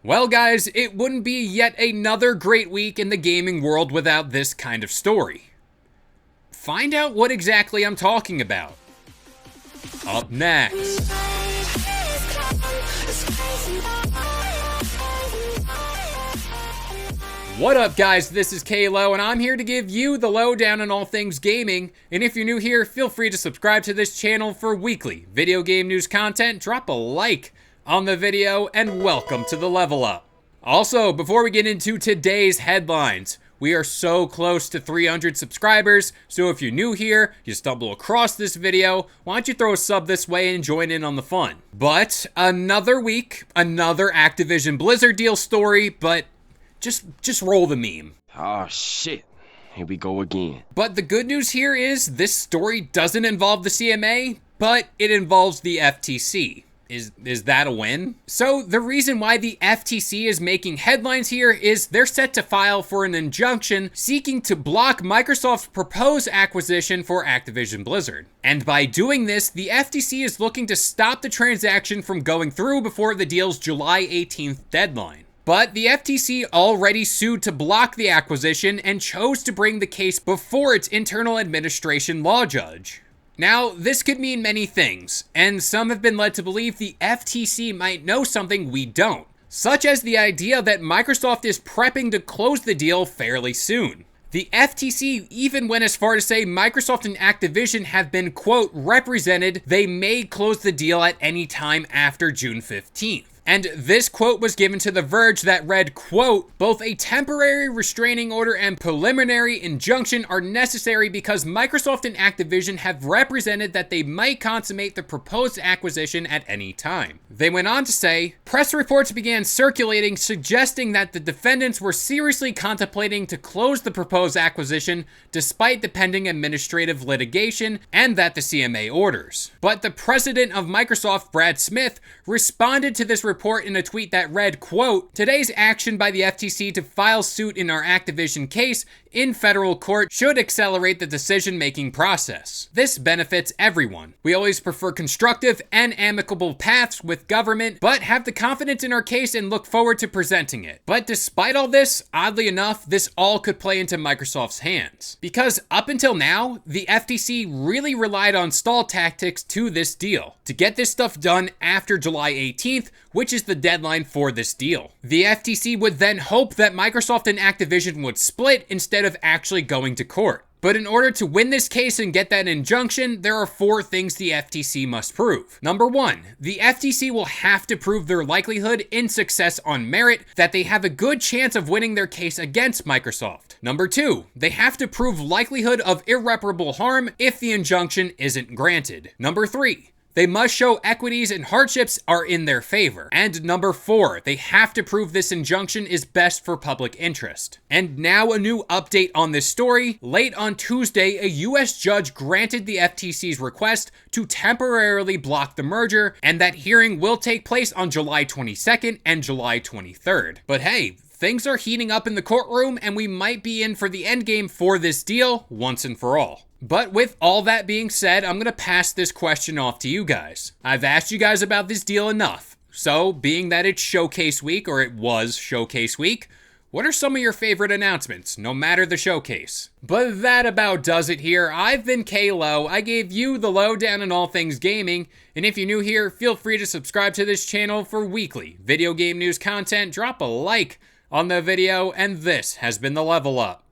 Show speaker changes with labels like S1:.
S1: Well guys, it wouldn't be yet another great week in the gaming world without this kind of story. Find out what exactly I'm talking about. Up next. What up guys, this is Kalo and I'm here to give you the lowdown on all things gaming, and if you're new here, feel free to subscribe to this channel for weekly video game news content, drop a like on the video, and welcome to the Level Up. Also, before we get into today's headlines, we are so close to 300 subscribers, so if you're new here, you stumble across this video, why don't you throw a sub this way and join in on the fun. But another week, another Activision Blizzard deal story, but just roll the meme.
S2: Oh shit, here we go again.
S1: But the good news here is this story doesn't involve the CMA, but it involves the FTC. Is that a win? So the reason why the FTC is making headlines here is they're set to file for an injunction seeking to block Microsoft's proposed acquisition for Activision Blizzard. And by doing this, the FTC is looking to stop the transaction from going through before the deal's July 18th deadline. But the FTC already sued to block the acquisition and chose to bring the case before its internal administration law judge. Now, this could mean many things, and some have been led to believe the FTC might know something we don't, such as the idea that Microsoft is prepping to close the deal fairly soon. The FTC even went as far to say Microsoft and Activision have been, quote, represented, they may close the deal at any time after June 15th. And this quote was given to The Verge that read, quote, both a temporary restraining order and preliminary injunction are necessary because Microsoft and Activision have represented that they might consummate the proposed acquisition at any time. They went on to say, press reports began circulating suggesting that the defendants were seriously contemplating to close the proposed acquisition despite the pending administrative litigation and that the CMA orders. But the president of Microsoft, Brad Smith, responded to this report in a tweet that read, quote, today's action by the FTC to file suit in our Activision case in federal court should accelerate the decision-making process. This benefits everyone. We always prefer constructive and amicable paths with government, but have the confidence in our case and look forward to presenting it. But despite all this, oddly enough, this all could play into Microsoft's hands. Because up until now, the FTC really relied on stall tactics to this deal, to get this stuff done after July 18th, which is the deadline for this deal. The FTC would then hope that Microsoft and Activision would split instead of actually going to court. But in order to win this case and get that injunction, there are 4 things the FTC must prove. Number 1, the FTC will have to prove their likelihood in success on merit that they have a good chance of winning their case against Microsoft. Number 2, they have to prove likelihood of irreparable harm if the injunction isn't granted. Number 3, they must show equities and hardships are in their favor. And number 4, they have to prove this injunction is best for public interest. And now a new update on this story. Late on Tuesday, a US judge granted the FTC's request to temporarily block the merger, and that hearing will take place on July 22nd and July 23rd. But hey, things are heating up in the courtroom and we might be in for the endgame for this deal once and for all. But with all that being said, I'm going to pass this question off to you guys. I've asked you guys about this deal enough. So, being that it's showcase week, or it was showcase week, what are some of your favorite announcements, no matter the showcase? But that about does it here. I've been Kalo. I gave you the lowdown on all things gaming, and if you're new here, feel free to subscribe to this channel for weekly video game news content, drop a like on the video, and this has been the Level Up.